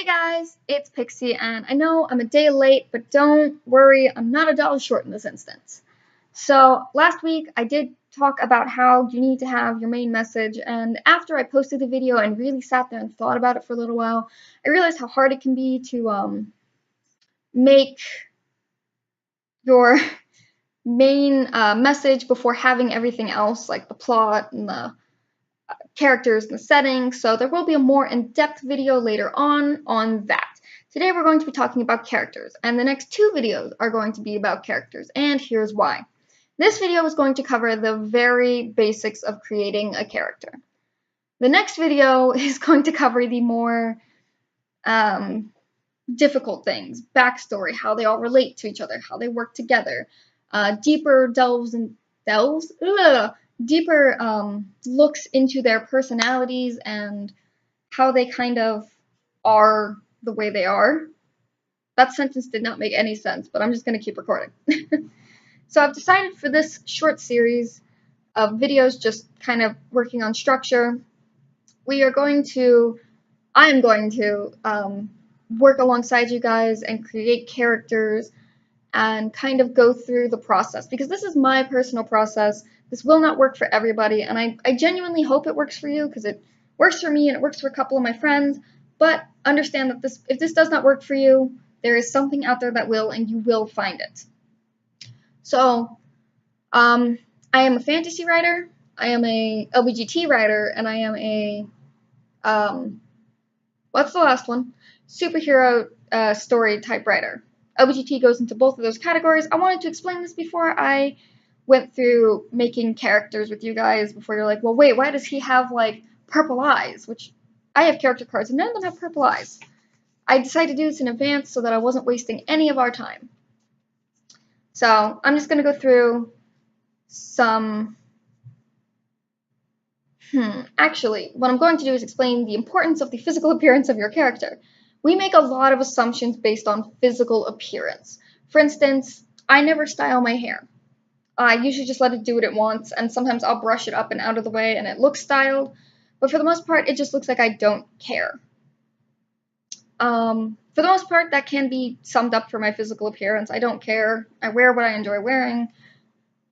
guys, it's Pixie, and I know I'm a day late, but don't worry, I'm not $1 short in this instance. So, last week I did talk about how you need to have your main message, and after I posted the video and really sat there and thought about it for a little while, I realized how hard it can be to make your main message before having everything else, like the plot and the characters and the settings, so there will be a more in-depth video later on that. Today we're going to be talking about characters, and the next two videos are going to be about characters, and here's why. This video is going to cover the very basics of creating a character. The next video is going to cover the more difficult things, backstory, how they all relate to each other, how they work together, deeper looks into their personalities and how they kind of are the way they are. That sentence did not make any sense, but I'm just going to keep recording. So I've decided for this short series of videos, just kind of working on structure, I am going to work alongside you guys and create characters and kind of go through the process, because this is my personal process. This will not work for everybody, and I genuinely hope it works for you, because it works for me and it works for a couple of my friends, but understand that if this does not work for you, there is something out there that will, and you will find it. So, I am a fantasy writer, I am a LBGT writer, and I am a, what's the last one? Superhero story type writer. LBGT goes into both of those categories. I wanted to explain this before I went through making characters with you guys, before you're like, well, wait, why does he have, like, purple eyes? Which, I have character cards, and none of them have purple eyes. I decided to do this in advance so that I wasn't wasting any of our time. So, I'm just going to go through some... Actually, what I'm going to do is explain the importance of the physical appearance of your character. We make a lot of assumptions based on physical appearance. For instance, I never style my hair. I usually just let it do what it wants, and sometimes I'll brush it up and out of the way and it looks styled, but for the most part, it just looks like I don't care. For the most part, that can be summed up for my physical appearance. I don't care. I wear what I enjoy wearing.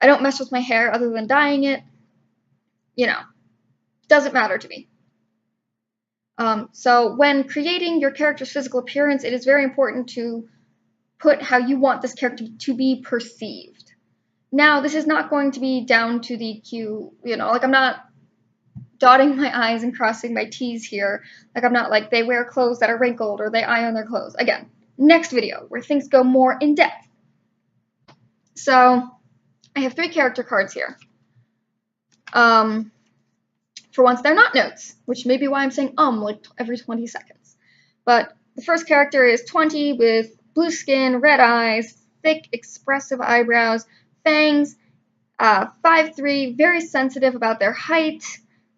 I don't mess with my hair other than dyeing it. You know, doesn't matter to me. So when creating your character's physical appearance, it is very important to put how you want this character to be perceived. Now, this is not going to be down to the Q, like I'm not dotting my I's and crossing my T's here. Like I'm not like they wear clothes that are wrinkled or they iron their clothes. Again, next video where things go more in depth. So I have 3 character cards here. For once, they're not notes, which may be why I'm saying like every 20 seconds. But the first character is 20 with blue skin, red eyes, thick, expressive eyebrows, fangs, 5'3", very sensitive about their height,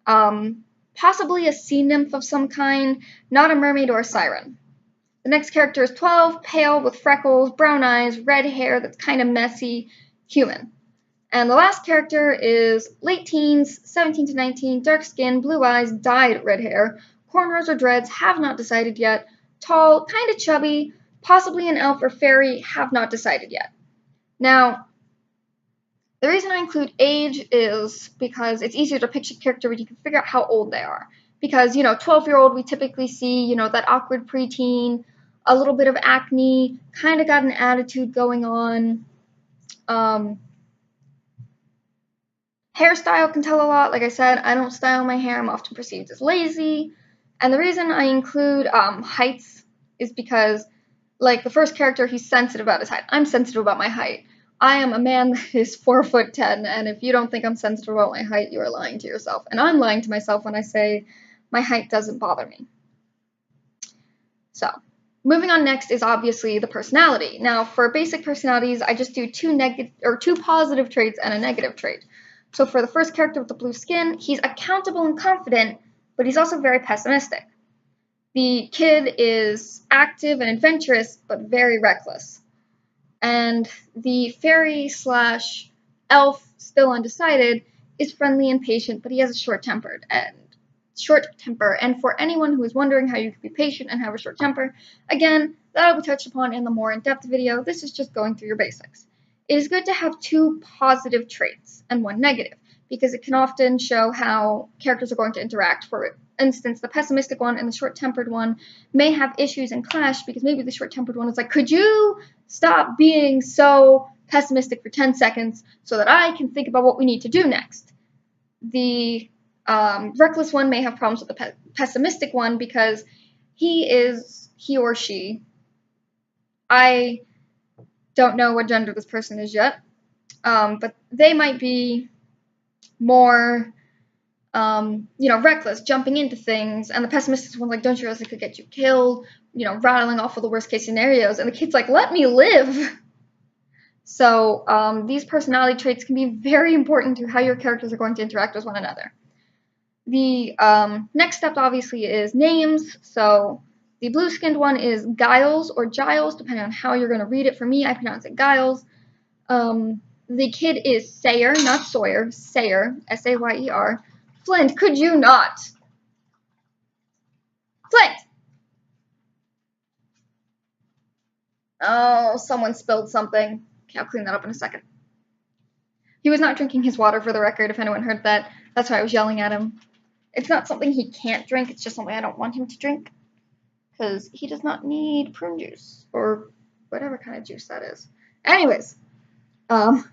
possibly a sea nymph of some kind, not a mermaid or a siren. The next character is 12, pale with freckles, brown eyes, red hair that's kind of messy, human. And the last character is late teens, 17 to 19, dark skin, blue eyes, dyed red hair, cornrows or dreads, have not decided yet, tall, kind of chubby, possibly an elf or fairy, have not decided yet. Now, the reason I include age is because it's easier to picture a character when you can figure out how old they are. Because, 12-year-old, we typically see, that awkward preteen, a little bit of acne, kind of got an attitude going on. Hairstyle can tell a lot. Like I said, I don't style my hair. I'm often perceived as lazy. And the reason I include heights is because, like, the first character, he's sensitive about his height. I'm sensitive about my height. I am a man that is 4'10", and if you don't think I'm sensitive about my height, you are lying to yourself. And I'm lying to myself when I say my height doesn't bother me. So, moving on next is obviously the personality. Now, for basic personalities, I just do 2 positive traits and a negative trait. So for the first character with the blue skin, he's accountable and confident, but he's also very pessimistic. The kid is active and adventurous, but very reckless. And the fairy/elf, still undecided, is friendly and patient, but he has a short-tempered and short temper. And for anyone who is wondering how you can be patient and have a short temper, again, that will be touched upon in the more in-depth video. This is just going through your basics. It is good to have 2 positive traits and 1 negative, because it can often show how characters are going to interact. For instance, the pessimistic one and the short-tempered one may have issues and clash, because maybe the short-tempered one is like, could you stop being so pessimistic for 10 seconds so that I can think about what we need to do next? The reckless one may have problems with the pessimistic one because he or she, I don't know what gender this person is yet, but they might be more, reckless, jumping into things, and the pessimistic one's like, don't you realize it could get you killed, rattling off all the worst case scenarios, and the kid's like, let me live. So these personality traits can be very important to how your characters are going to interact with one another. The next step obviously is names. So the blue-skinned one is Giles or Giles, depending on how you're going to read it. For me, I pronounce it Giles. The kid is Sayer, not Sawyer. Sayer, S-A-Y-E-R. Flint, could you not? Flint! Oh, someone spilled something. Okay, I'll clean that up in a second. He was not drinking his water, for the record, if anyone heard that. That's why I was yelling at him. It's not something he can't drink, it's just something I don't want him to drink. Because he does not need prune juice, or whatever kind of juice that is. Anyways, and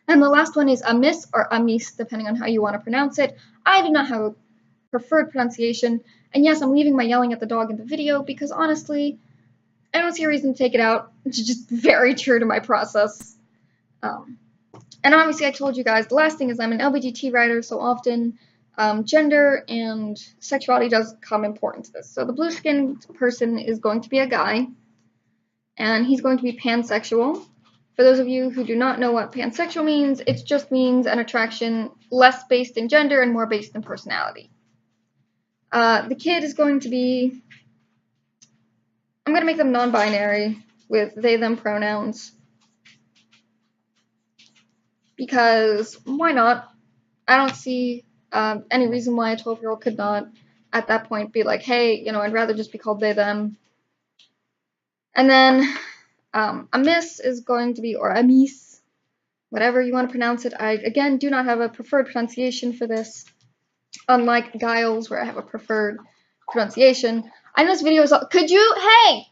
the last one is Amis or Amis, depending on how you want to pronounce it. I do not have a preferred pronunciation, and yes, I'm leaving my yelling at the dog in the video, because honestly, I don't see a reason to take it out. It's just very true to my process. And obviously I told you guys, the last thing is I'm an LGBT writer, so often gender and sexuality does come important to this. So the blue-skinned person is going to be a guy, and he's going to be pansexual. For those of you who do not know what pansexual means, it just means an attraction less based in gender and more based in personality. The kid is going to be, I'm going to make them non-binary with they, them pronouns. Because why not? I don't see any reason why a 12-year-old could not, at that point, be like, hey, I'd rather just be called they, them. And then Amis is going to be, or Amis, whatever you want to pronounce it. I, again, do not have a preferred pronunciation for this, unlike Giles, where I have a preferred pronunciation. I know this video is, could you, hey,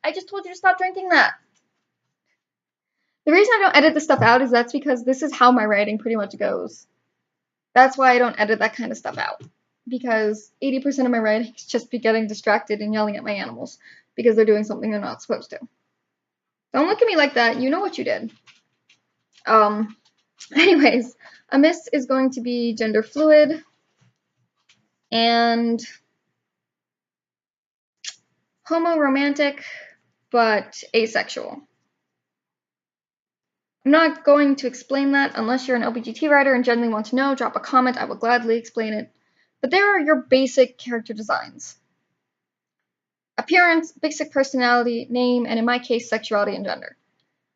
I just told you to stop drinking that. The reason I don't edit this stuff out is that's because this is how my writing pretty much goes. That's why I don't edit that kind of stuff out. Because 80% of my writing is just be getting distracted and yelling at my animals because they're doing something they're not supposed to. Don't look at me like that. You know what you did. Anyways, Amis is going to be gender fluid and homo-romantic, but asexual. I'm not going to explain that unless you're an LGBT writer and genuinely want to know. Drop a comment. I will gladly explain it. But there are your basic character designs. Appearance, basic personality, name, and in my case, sexuality and gender.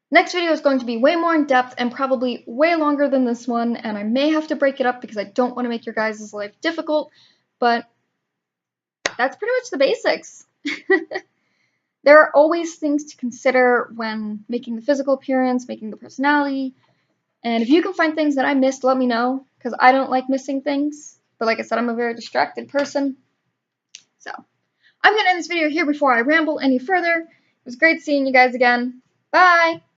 Next video is going to be way more in depth and probably way longer than this one, and I may have to break it up because I don't want to make your guys' life difficult, but that's pretty much the basics. There are always things to consider when making the physical appearance, making the personality, and if you can find things that I missed, let me know, because I don't like missing things, but like I said, I'm a very distracted person. So, I'm going to end this video here before I ramble any further. It was great seeing you guys again. Bye!